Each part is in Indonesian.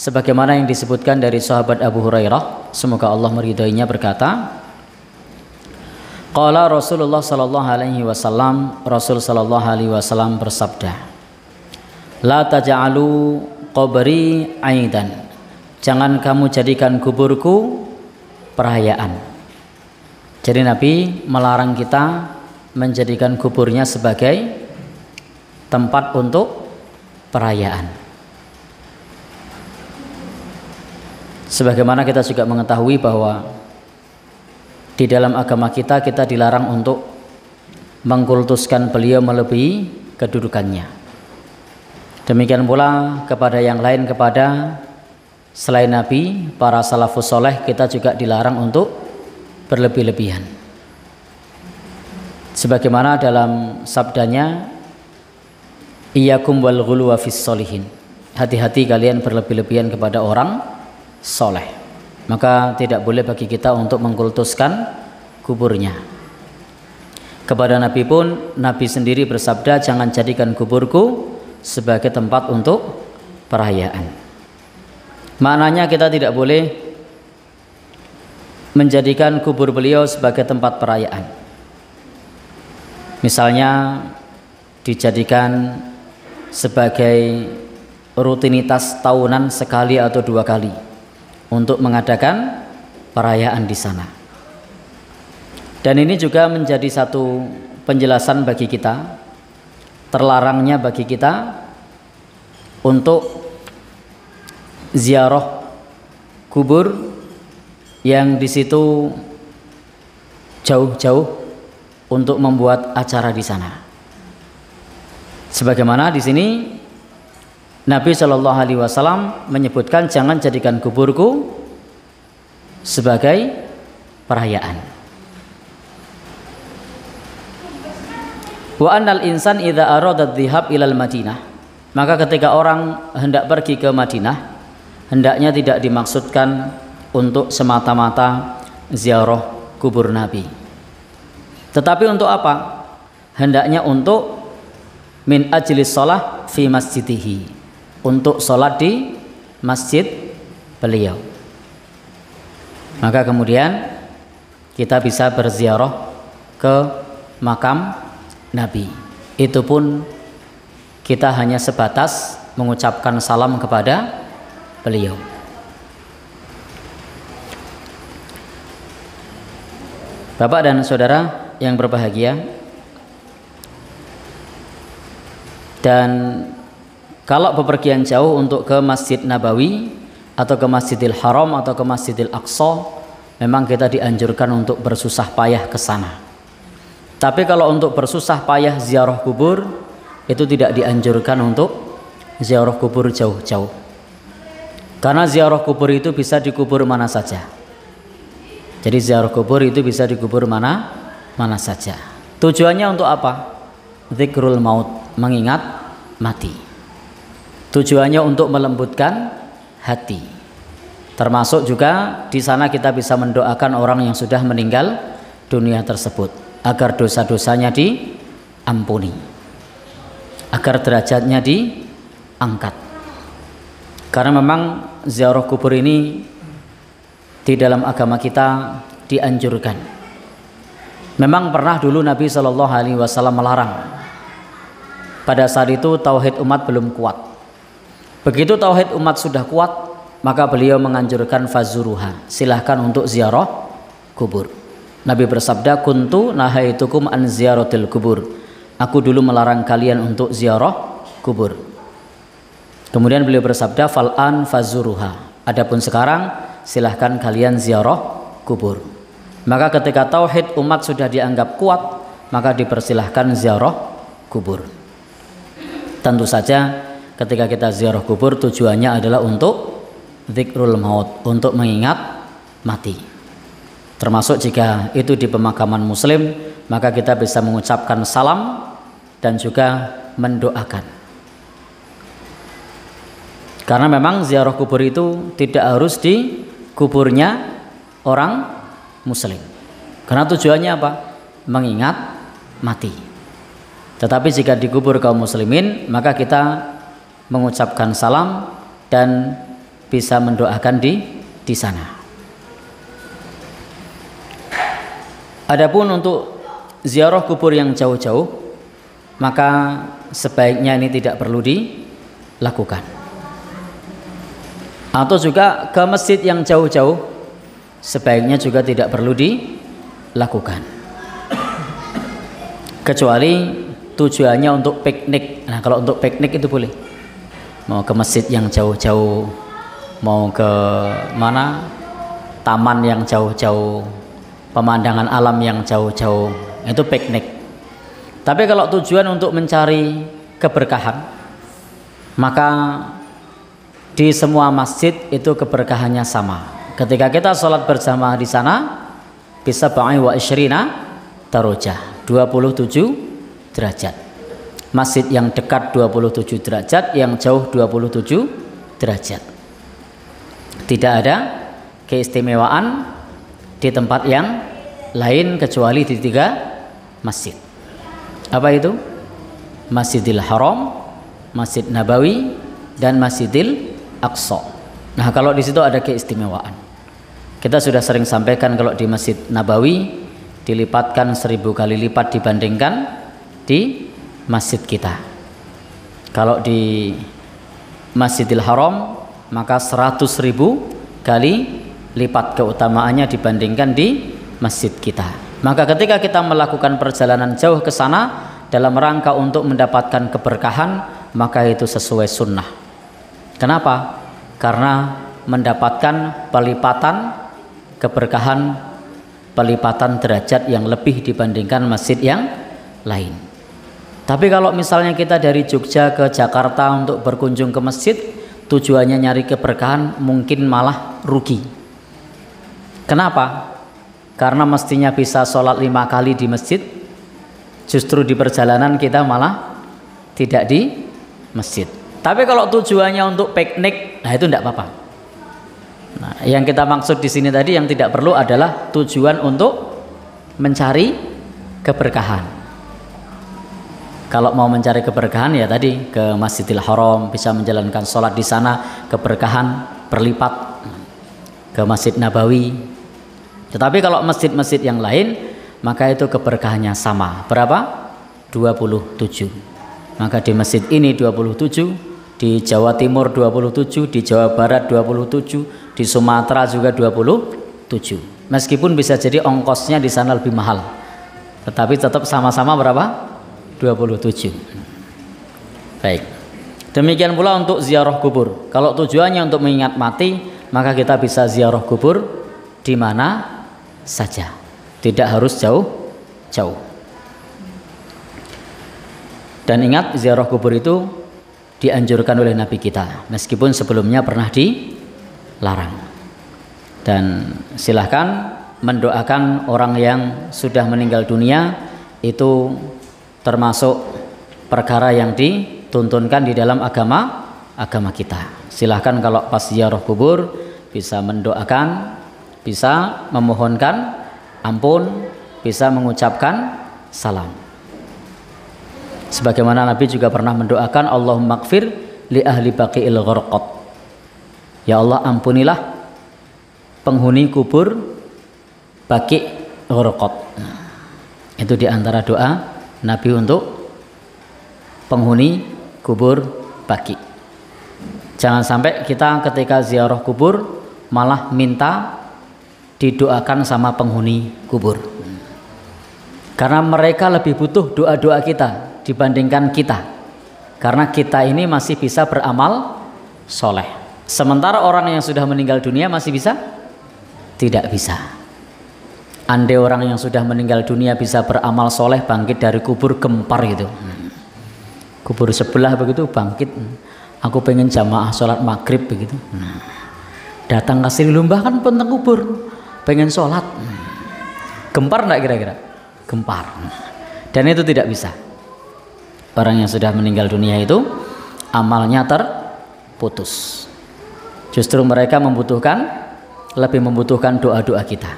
sebagaimana yang disebutkan dari sahabat Abu Hurairah, semoga Allah meridainya, berkata, qala Rasulullah sallallahu alaihi wasallam, Rasul sallallahu alaihi wasallam bersabda, la taj'alu qabri aidan, jangan kamu jadikan kuburku perayaan. Jadi Nabi melarang kita menjadikan kuburnya sebagai tempat untuk perayaan. Sebagaimana kita juga mengetahui bahwa di dalam agama kita dilarang untuk mengkultuskan beliau melebihi kedudukannya. Demikian pula kepada yang lain, kepada selain Nabi, para salafus soleh, kita juga dilarang untuk berlebih-lebihan. Sebagaimana dalam sabdanya, iyyakum wal ghuluwa fis sholihin, hati-hati kalian berlebih-lebihan kepada orang soleh. Maka tidak boleh bagi kita untuk mengkultuskan kuburnya. Kepada Nabi pun, Nabi sendiri bersabda, jangan jadikan kuburku sebagai tempat untuk perayaan. Maknanya kita tidak boleh menjadikan kubur beliau sebagai tempat perayaan. Misalnya dijadikan sebagai rutinitas tahunan sekali atau 2 kali untuk mengadakan perayaan di sana. Dan ini juga menjadi satu penjelasan bagi kita, terlarangnya bagi kita untuk ziarah kubur yang di situ jauh-jauh untuk membuat acara di sana. Sebagaimana di sini Nabi Shallallahu Alaihi Wasallam menyebutkan, jangan jadikan kuburku sebagai perayaan. Wa annal insan idza arada dhihab ilal Madinah, maka ketika orang hendak pergi ke Madinah, hendaknya tidak dimaksudkan untuk semata-mata ziarah kubur Nabi. Tetapi untuk apa? Hendaknya untuk min ajlis sholah fi masjidihi, untuk sholat di masjid beliau. Maka kemudian kita bisa berziarah ke makam Nabi. Itu pun kita hanya sebatas mengucapkan salam kepada beliau. Bapak dan saudara yang berbahagia, dan kalau bepergian jauh untuk ke Masjid Nabawi atau ke Masjidil Haram atau ke Masjidil Aqsa, memang kita dianjurkan untuk bersusah payah ke sana. Tapi kalau untuk bersusah payah ziarah kubur, itu tidak dianjurkan untuk ziarah kubur jauh-jauh. Karena ziarah kubur itu bisa dikubur mana saja. Jadi ziarah kubur itu bisa dikubur mana saja. Tujuannya untuk apa? Dzikrul maut, mengingat mati. Tujuannya untuk melembutkan hati. Termasuk juga di sana kita bisa mendoakan orang yang sudah meninggal dunia tersebut agar dosa-dosanya diampuni, agar derajatnya diangkat. Karena memang ziarah kubur ini di dalam agama kita dianjurkan. Memang pernah dulu Nabi Shallallahu Alaihi Wasallam melarang. Pada saat itu tauhid umat belum kuat. Begitu tauhid umat sudah kuat, maka beliau menganjurkan fazuruha, silahkan untuk ziarah kubur. Nabi bersabda, kuntu nahaitukum an ziyaratil kubur, aku dulu melarang kalian untuk ziarah kubur. Kemudian beliau bersabda, fal'an fazuruha, adapun sekarang silahkan kalian ziarah kubur. Maka ketika tauhid umat sudah dianggap kuat, maka dipersilahkan ziarah kubur. Tentu saja ketika kita ziarah kubur tujuannya adalah untuk dzikrul maut, untuk mengingat mati. Termasuk jika itu di pemakaman muslim, maka kita bisa mengucapkan salam dan juga mendoakan. Karena memang ziarah kubur itu tidak harus di kuburnya orang muslim. Karena tujuannya apa? Mengingat mati. Tetapi jika dikubur kaum muslimin, maka kita mengucapkan salam dan bisa mendoakan di sana. Adapun untuk ziarah kubur yang jauh-jauh, maka sebaiknya ini tidak perlu dilakukan. Atau juga ke masjid yang jauh-jauh, sebaiknya juga tidak perlu dilakukan. Kecuali tujuannya untuk piknik. Nah, kalau untuk piknik itu boleh. Mau ke masjid yang jauh-jauh, mau ke mana, taman yang jauh-jauh, pemandangan alam yang jauh-jauh, itu piknik. Tapi kalau tujuan untuk mencari keberkahan, maka di semua masjid itu keberkahannya sama. Ketika kita sholat berjamaah di sana, bisa ba'i wa isyrina darajah, 27 derajat. Masjid yang dekat 27 derajat, yang jauh 27 derajat. Tidak ada keistimewaan di tempat yang lain kecuali di 3 masjid. Apa itu? Masjidil Haram, Masjid Nabawi, dan Masjidil Aqsa. Nah, kalau di situ ada keistimewaan. Kita sudah sering sampaikan kalau di Masjid Nabawi dilipatkan 1000 kali lipat dibandingkan di masjid kita. Kalau di Masjidil Haram maka 100.000 kali lipat keutamaannya dibandingkan di masjid kita. Maka ketika kita melakukan perjalanan jauh ke sana dalam rangka untuk mendapatkan keberkahan, maka itu sesuai sunnah. Kenapa? Karena mendapatkan pelipatan keberkahan, pelipatan derajat yang lebih dibandingkan masjid yang lain. Tapi kalau misalnya kita dari Jogja ke Jakarta untuk berkunjung ke masjid, tujuannya nyari keberkahan, mungkin malah rugi. Kenapa? Karena mestinya bisa sholat 5 kali di masjid, justru di perjalanan kita malah tidak di masjid. Tapi kalau tujuannya untuk piknik, nah itu tidak apa-apa. Nah, yang kita maksud di sini tadi yang tidak perlu adalah tujuan untuk mencari keberkahan. Kalau mau mencari keberkahan ya tadi ke Masjidil Haram, bisa menjalankan sholat di sana, keberkahan berlipat. Ke Masjid Nabawi. Tetapi kalau masjid-masjid yang lain, maka itu keberkahannya sama. Berapa? 27. Maka di masjid ini 27, di Jawa Timur 27, di Jawa Barat 27, di Sumatera juga 27. Meskipun bisa jadi ongkosnya di sana lebih mahal, tetapi tetap sama-sama berapa? 27. Baik. Demikian pula untuk ziarah kubur. Kalau tujuannya untuk mengingat mati, maka kita bisa ziarah kubur di mana saja. Tidak harus jauh-jauh. Dan ingat, ziarah kubur itu dianjurkan oleh Nabi kita, meskipun sebelumnya pernah dilarang. Dan silahkan mendoakan orang yang sudah meninggal dunia, itu termasuk perkara yang dituntunkan di dalam agama kita. Silahkan kalau pas ziarah kubur bisa mendoakan, bisa memohonkan ampun, bisa mengucapkan salam. Sebagaimana Nabi juga pernah mendoakan, Allahumma ighfir li ahli baqi'il gharqad. Ya Allah, ampunilah penghuni kubur Baqi' Gharqad. Itu diantara doa Nabi untuk penghuni kubur Baqi'. Jangan sampai kita ketika ziarah kubur malah minta didoakan sama penghuni kubur. Karena mereka lebih butuh doa-doa kita dibandingkan kita. Karena kita ini masih bisa beramal soleh. Sementara orang yang sudah meninggal dunia masih bisa? Tidak bisa. Andai orang yang sudah meninggal dunia bisa beramal soleh, bangkit dari kubur, gempar gitu. Kubur sebelah begitu bangkit, aku pengen jamaah sholat maghrib begitu. Datang kasih lomba kan penteng kubur, pengen sholat. Gempar enggak kira-kira? Gempar. Dan itu tidak bisa. Orang yang sudah meninggal dunia itu amalnya terputus. Justru mereka lebih membutuhkan doa-doa kita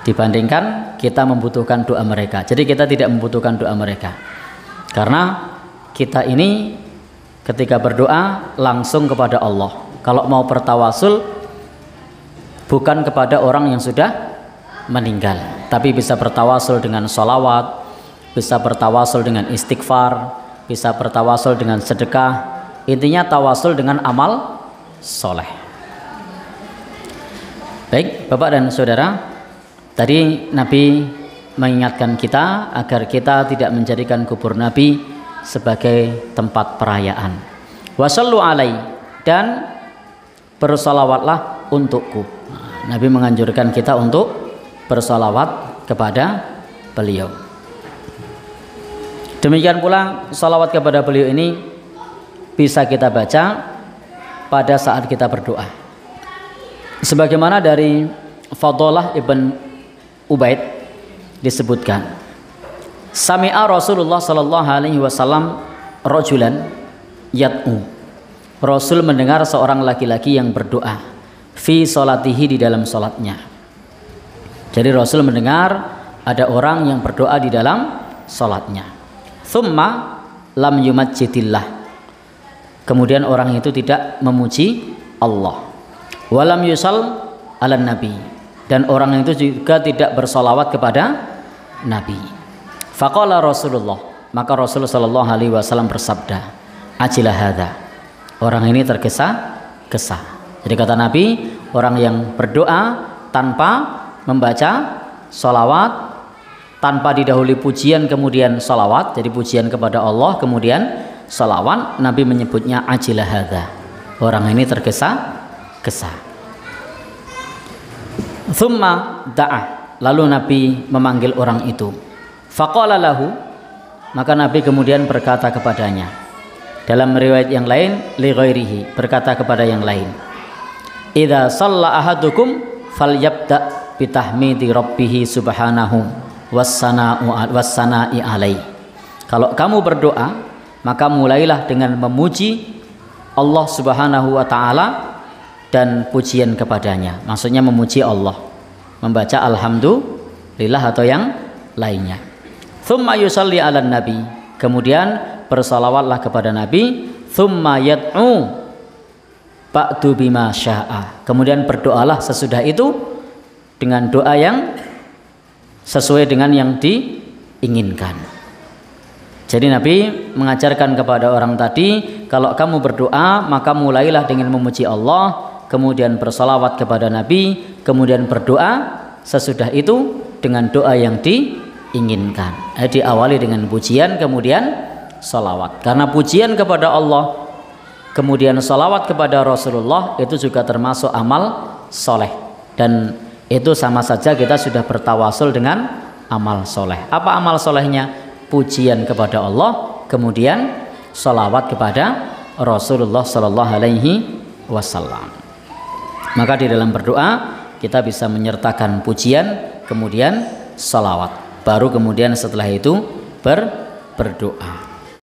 dibandingkan kita membutuhkan doa mereka. Jadi kita tidak membutuhkan doa mereka, karena kita ini ketika berdoa langsung kepada Allah. kalau mau bertawasul bukan kepada orang yang sudah meninggal, tapi bisa bertawasul dengan sholawat, bisa bertawasul dengan istighfar, bisa bertawasul dengan sedekah. Intinya tawasul dengan amal soleh. Baik Bapak dan Saudara, tadi Nabi mengingatkan kita agar kita tidak menjadikan kubur Nabi sebagai tempat perayaan. Wasallu alai, dan bersolawatlah untukku. Nabi menganjurkan kita untuk bersolawat kepada beliau. Demikian pula salawat kepada beliau ini bisa kita baca pada saat kita berdoa. Sebagaimana dari Fadalah ibn Ubaid disebutkan, sami'a Rasulullah sallallahu alaihi wasallam rajulan yad'u. Rasul mendengar seorang laki-laki yang berdoa fi salatihi, di dalam salatnya. Jadi Rasul mendengar ada orang yang berdoa di dalam salatnya. Thumma lam yumajjidillah, kemudian orang itu tidak memuji Allah. Walam yusal ala nabi, dan orang itu juga tidak bersolawat kepada Nabi. Faqala Rasulullah, maka Rasulullah sallallahu alaihi wasallam bersabda, ajilah hadza, orang ini tergesa-gesa. Jadi kata Nabi, orang yang berdoa tanpa membaca solawat, tanpa didahului pujian kemudian solawat, jadi pujian kepada Allah kemudian solawat, Nabi menyebutnya ajilah hadza, orang ini tergesa-gesa. Thumma da'ah, lalu Nabi memanggil orang itu. Faqala lahu, maka Nabi kemudian berkata kepadanya. Dalam riwayat yang lain, li ghairihi, berkata kepada yang lain, idza shalla ahadukum falyabda bitahmidi rabbih subhanahu wassana'i alaihi. Kalau kamu berdoa, maka mulailah dengan memuji Allah subhanahu wa ta'ala dan pujian kepadanya. Maksudnya memuji Allah, membaca alhamdulillah atau yang lainnya. Thumma yusalli ala nabi, kemudian bersalawatlah kepada Nabi. Thumma yad'u ba'du bima sya'a, kemudian berdoalah sesudah itu dengan doa yang sesuai dengan yang diinginkan. Jadi Nabi mengajarkan kepada orang tadi, kalau kamu berdoa maka mulailah dengan memuji Allah, kemudian bersalawat kepada Nabi, kemudian berdoa sesudah itu dengan doa yang diinginkan. Diawali dengan pujian kemudian salawat. Karena pujian kepada Allah kemudian salawat kepada Rasulullah itu juga termasuk amal soleh, dan itu sama saja kita sudah bertawasul dengan amal soleh. Apa amal solehnya? Pujian kepada Allah kemudian salawat kepada Rasulullah sallallahu alaihi wasallam. Maka di dalam berdoa kita bisa menyertakan pujian kemudian salawat, baru kemudian setelah itu berdoa.